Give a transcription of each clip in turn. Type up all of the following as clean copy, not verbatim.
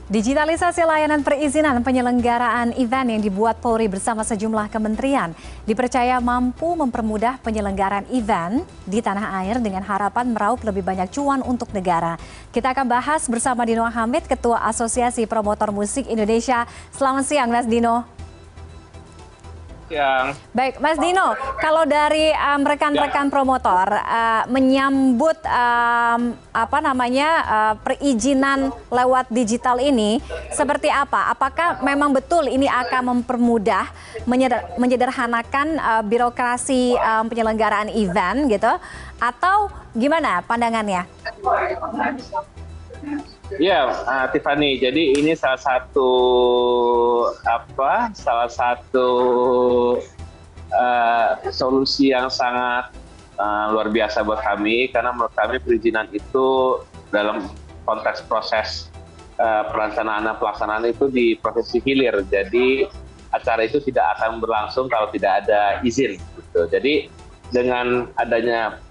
Digitalisasi layanan perizinan penyelenggaraan event yang dibuat Polri bersama sejumlah kementerian dipercaya mampu mempermudah penyelenggaraan event di tanah air dengan harapan meraup lebih banyak cuan untuk negara. Kita akan bahas bersama Dino Hamid, Ketua Asosiasi Promotor Musik Indonesia. Selamat siang, Mas Dino. Siang. Baik, Mas Dino, kalau dari rekan-rekan promotor menyambut perizinan lewat digital ini seperti apa? Apakah memang betul ini akan mempermudah, menyederhanakan birokrasi penyelenggaraan event gitu? Atau gimana pandangannya? Ya, Tiffany. Jadi ini salah satu solusi yang sangat luar biasa buat kami, karena menurut kami perizinan itu dalam konteks proses pelaksanaan itu di proses hilir. Jadi acara itu tidak akan berlangsung kalau tidak ada izin. Gitu. Jadi dengan adanya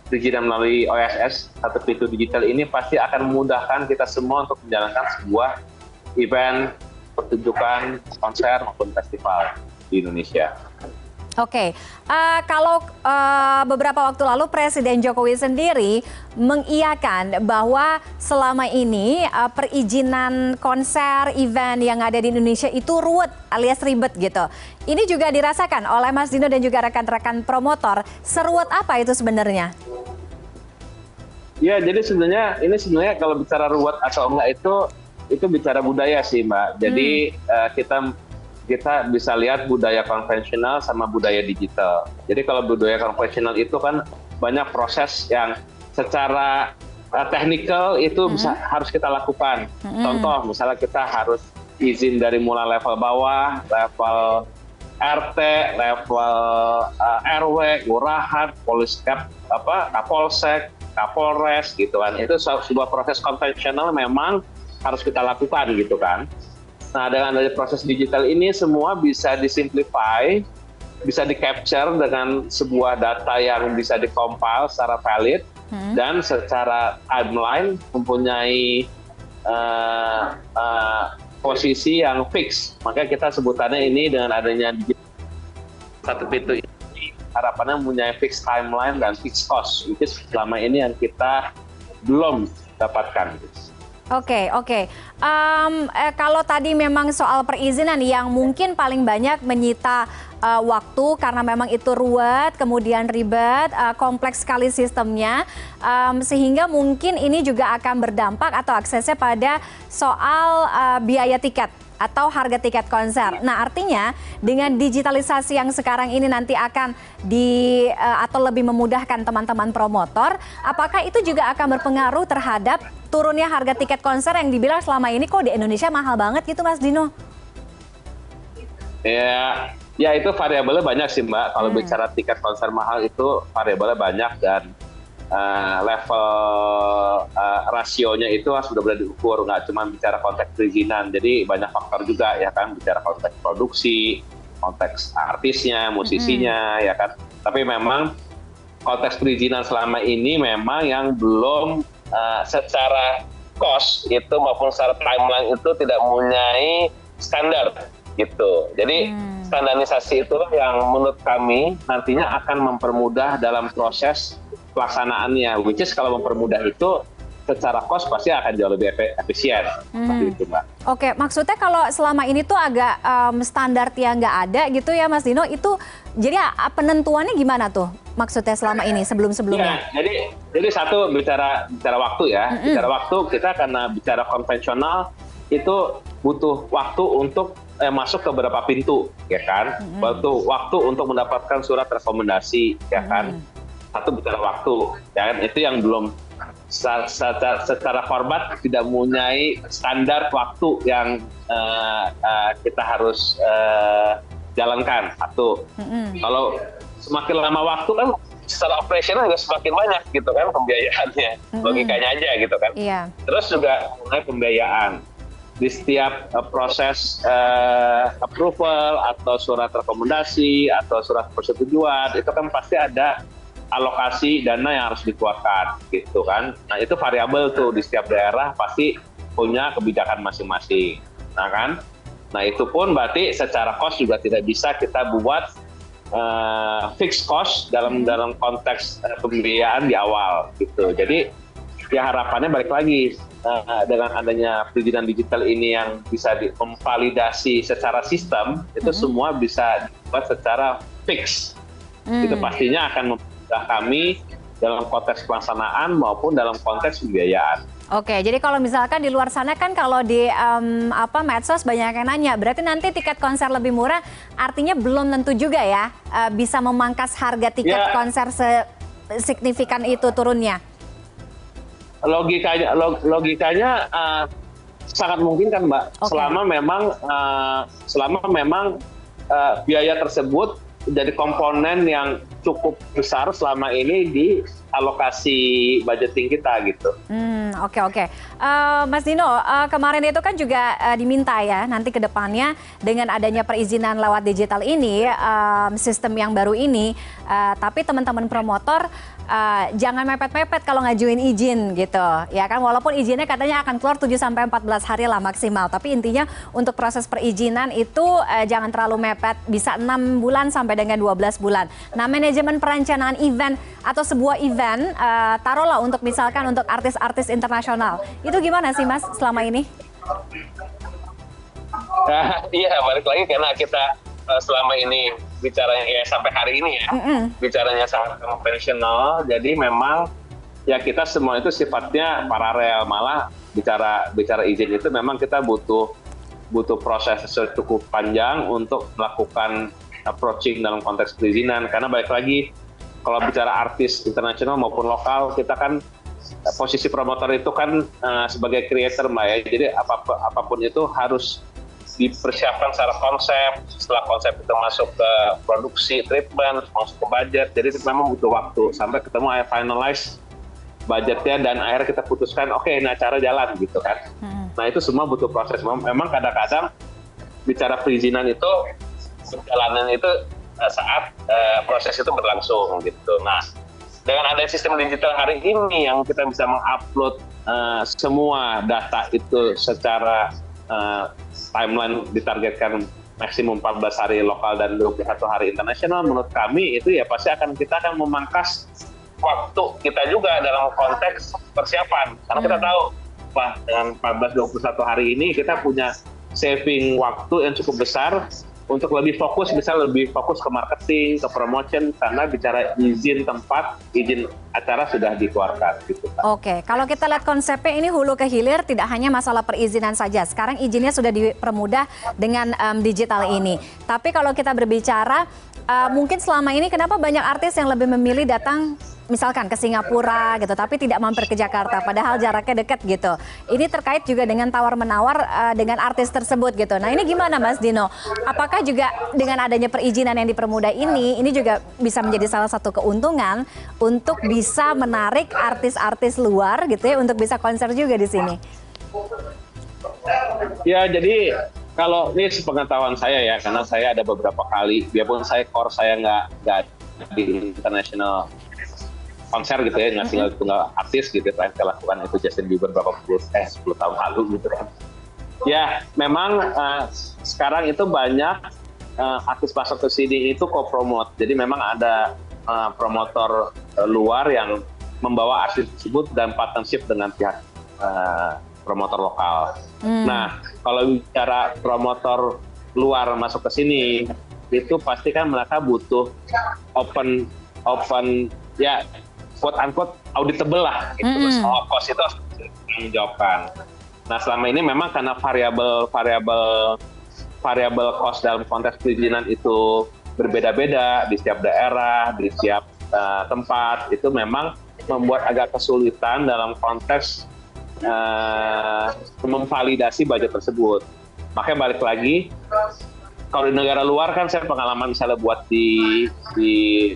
perizinan melalui OSS atau pintu digital ini pasti akan memudahkan kita semua untuk menjalankan sebuah event, pertunjukan, konser maupun festival di Indonesia. Oke, kalau beberapa waktu lalu Presiden Jokowi sendiri mengiyakan bahwa selama ini perizinan konser, event yang ada di Indonesia itu ruwet alias ribet gitu. Ini juga dirasakan oleh Mas Dino dan juga rekan-rekan promotor. Seruwet apa itu sebenarnya? Ya, jadi sebenarnya kalau bicara ruwet atau enggak itu bicara budaya sih, Mbak. Jadi kita bisa lihat budaya konvensional sama budaya digital. Jadi kalau budaya konvensional itu kan banyak proses yang secara teknikal itu harus kita lakukan. Contoh, misalnya kita harus izin dari mulai level bawah, level RT, level RW, kelurahan, Kapolsek, Kapolres gitu kan. Itu sebuah proses konvensional memang harus kita lakukan gitu kan. Nah, dengan dari proses digital ini semua bisa disimplify, bisa di-capture dengan sebuah data yang bisa di-compile secara valid dan secara timeline mempunyai posisi yang fix. Maka kita sebutannya ini dengan adanya satu pintu ini harapannya mempunyai fixed timeline dan fixed cost, which is selama ini yang kita belum dapatkan. Oke. Kalau tadi memang soal perizinan yang mungkin paling banyak menyita waktu karena memang itu ruwet, kemudian ribet, kompleks sekali sistemnya, sehingga mungkin ini juga akan berdampak atau aksesnya pada soal biaya tiket atau harga tiket konser. Nah, artinya dengan digitalisasi yang sekarang ini nanti akan atau lebih memudahkan teman-teman promotor, apakah itu juga akan berpengaruh terhadap turunnya harga tiket konser yang dibilang selama ini kok di Indonesia mahal banget gitu, Mas Dino? Ya itu variabelnya banyak sih, Mbak. Kalau bicara tiket konser mahal itu variabelnya banyak dan level rasionya itu sudah benar diukur, nggak cuma bicara konteks perizinan. Jadi banyak faktor juga ya kan, bicara konteks produksi, konteks artisnya, musisinya ya kan. Tapi memang konteks perizinan selama ini memang yang belum secara cost itu maupun secara timeline itu tidak mempunyai standar gitu. Jadi standarisasi itulah yang menurut kami nantinya akan mempermudah dalam proses pelaksanaannya, which is kalau mempermudah itu secara cost pasti akan jauh lebih efisien. Seperti itu, Mbak. Oke, maksudnya kalau selama ini tuh agak standar yang nggak ada gitu ya, Mas Dino, itu jadi penentuannya gimana tuh maksudnya selama ini sebelum-sebelumnya? Ya, jadi satu bicara waktu ya, bicara waktu kita karena bicara konvensional itu butuh waktu untuk masuk ke beberapa pintu, ya kan? Butuh waktu untuk mendapatkan surat rekomendasi, ya kan? Satu bicara waktu, ya kan? Itu yang belum secara format tidak mempunyai standar waktu yang kita harus jalankan. Satu, kalau semakin lama waktu kan secara operasional juga semakin banyak gitu kan pembiayaannya, logikanya aja gitu kan. Terus juga mengenai pembiayaan di setiap proses approval atau surat rekomendasi atau surat persetujuan itu kan pasti ada alokasi dana yang harus dikeluarkan gitu kan. Nah itu variabel tuh di setiap daerah pasti punya kebijakan masing-masing. Nah kan, nah itu pun berarti secara cost juga tidak bisa kita buat fixed cost dalam konteks pembiayaan di awal gitu. Jadi ya harapannya balik lagi dengan adanya perizinan digital ini yang bisa memvalidasi secara sistem, itu semua bisa dibuat secara fix. Itu pastinya akan memudahkan kami dalam konteks pelaksanaan maupun dalam konteks pembiayaan. Oke, jadi kalau misalkan di luar sana kan kalau di medsos banyak yang nanya, berarti nanti tiket konser lebih murah, artinya belum tentu juga ya bisa memangkas harga tiket konser signifikan itu turunnya. Logikanya sangat mungkin kan Mbak, selama memang biaya tersebut jadi komponen yang cukup besar selama ini di alokasi budgeting kita gitu. Oke. Mas Dino, kemarin itu kan juga diminta ya nanti ke depannya dengan adanya perizinan lewat digital ini, sistem yang baru ini, tapi teman-teman promotor jangan mepet-mepet kalau ngajuin izin gitu. Ya kan, walaupun izinnya katanya akan keluar 7-14 hari lah maksimal, tapi intinya untuk proses perizinan itu jangan terlalu mepet, bisa 6 bulan sampai dengan 12 bulan. Nah, manajemen perencanaan event atau sebuah event, taruhlah untuk misalkan untuk artis-artis internasional, itu gimana sih Mas selama ini? Iya, balik lagi karena kita selama ini bicaranya ya sampai hari ini ya, bicaranya sangat konvensional, jadi memang ya kita semua itu sifatnya paralel, malah bicara izin itu memang kita butuh proses cukup panjang untuk melakukan approaching dalam konteks perizinan, karena balik lagi kalau bicara artis internasional maupun lokal, kita kan posisi promotor itu kan sebagai creator Mbak ya, jadi apapun itu harus dipersiapkan secara konsep, setelah konsep itu masuk ke produksi, treatment, masuk ke budget, jadi itu memang butuh waktu sampai ketemu finalize budgetnya dan akhirnya kita putuskan oke, ini acara jalan gitu kan. Nah itu semua butuh proses. Memang kadang-kadang bicara perizinan itu perjalanan itu saat proses itu berlangsung gitu. Nah dengan ada sistem digital hari ini yang kita bisa mengupload semua data itu secara timeline ditargetkan maksimum 14 hari lokal dan 21 hari internasional, menurut kami itu ya pasti kita akan memangkas waktu kita juga dalam konteks persiapan. Karena kita tahu, dengan 14-21 hari ini kita punya saving waktu yang cukup besar untuk lebih fokus ke marketing, ke promotion, karena bicara izin tempat, izin acara sudah dikeluarkan. Gitu, Oke, kalau kita lihat konsepnya ini hulu ke hilir, tidak hanya masalah perizinan saja. Sekarang izinnya sudah dipermudah dengan digital ini. Tapi kalau kita berbicara, mungkin selama ini kenapa banyak artis yang lebih memilih datang misalkan ke Singapura gitu, tapi tidak mampir ke Jakarta, padahal jaraknya dekat gitu. Ini terkait juga dengan tawar-menawar dengan artis tersebut gitu. Nah ini gimana Mas Dino? Apakah juga dengan adanya perizinan yang dipermudah ini juga bisa menjadi salah satu keuntungan untuk bisa menarik artis-artis luar gitu ya, untuk bisa konser juga di sini? Ya jadi kalau ini sepengetahuan saya ya, karena saya ada beberapa kali, biarpun saya nggak di international konser gitu ya, nggak tunggal artis gitu, yang saya lakukan itu Justin Bieber 10 tahun lalu gitu kan. Ya memang sekarang itu banyak artis masuk ke sini itu co-promote, jadi memang ada promotor luar yang membawa artis tersebut dan partnership dengan pihak promotor lokal. Nah kalau bicara promotor luar masuk ke sini, itu pasti kan mereka butuh open ya quote unquote auditable lah gitu. Soal cost itu harus dijawabkan. Nah selama ini memang karena variabel cost dalam konteks perizinan itu berbeda-beda di setiap daerah, di setiap tempat, itu memang membuat agak kesulitan dalam konteks memvalidasi budget tersebut. Makanya balik lagi, kalau di negara luar kan saya pengalaman misalnya buat di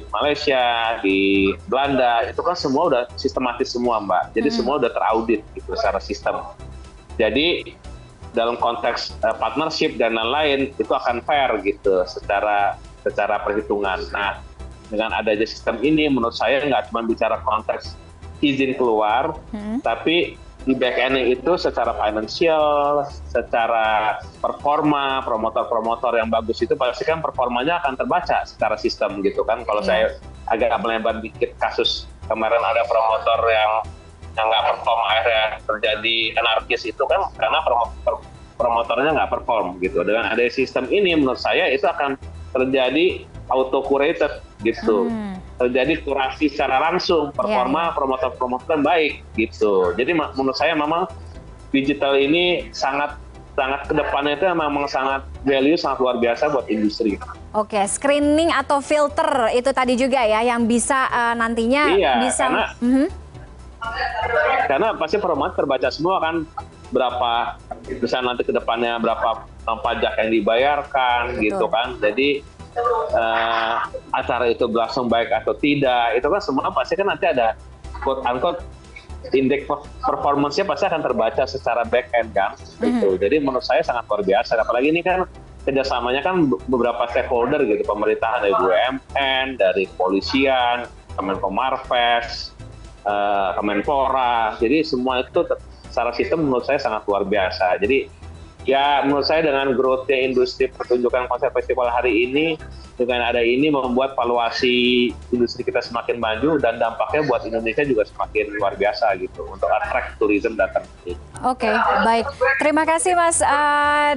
Malaysia, di Belanda, itu kan semua udah sistematis semua Mbak. Jadi semua udah teraudit gitu secara sistem. Jadi dalam konteks partnership dan lain-lain itu akan fair gitu secara perhitungan. Nah dengan adanya sistem ini menurut saya nggak cuma bicara konteks izin keluar, tapi di back end itu secara financial, secara performa, promotor-promotor yang bagus itu pasti kan performanya akan terbaca secara sistem gitu kan. Kalau saya agak melebar dikit kasus kemarin ada promotor yang nggak perform, akhirnya terjadi anarkis itu kan karena promotornya nggak perform gitu. Dengan ada sistem ini menurut saya itu akan terjadi auto curated gitu. Terjadi kurasi secara langsung, performa promotor-promotor baik gitu. Jadi menurut saya memang digital ini sangat kedepannya itu memang sangat value, sangat luar biasa buat industri. Oke, screening atau filter itu tadi juga ya yang bisa nantinya bisa. Karena pasti promotor terbaca semua kan, berapa bisa nanti kedepannya berapa pajak yang dibayarkan gitu kan. Jadi acara itu berlangsung baik atau tidak, itu kan semua pasti kan nanti ada quote unquote indeks performance-nya pasti akan terbaca secara back end kan gitu. Jadi menurut saya sangat luar biasa, apalagi ini kan kerjasamanya kan beberapa stakeholder gitu, pemerintahan dari BUMN, dari kepolisian, Kemenko Marves, Kemenpora, jadi semua itu secara sistem menurut saya sangat luar biasa. Jadi ya menurut saya dengan growth-nya industri pertunjukan konser festival hari ini, dengan ada ini membuat valuasi industri kita semakin maju dan dampaknya buat Indonesia juga semakin luar biasa gitu untuk attract tourism datang. Oke, baik. Terima kasih Mas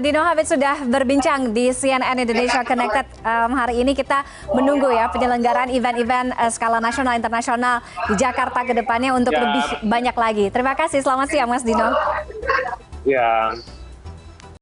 Dino Hamid sudah berbincang di CNN Indonesia Connected. Hari ini kita menunggu ya penyelenggaraan event-event skala nasional internasional di Jakarta ke depannya untuk lebih banyak lagi. Terima kasih, selamat siang Mas Dino. Ya.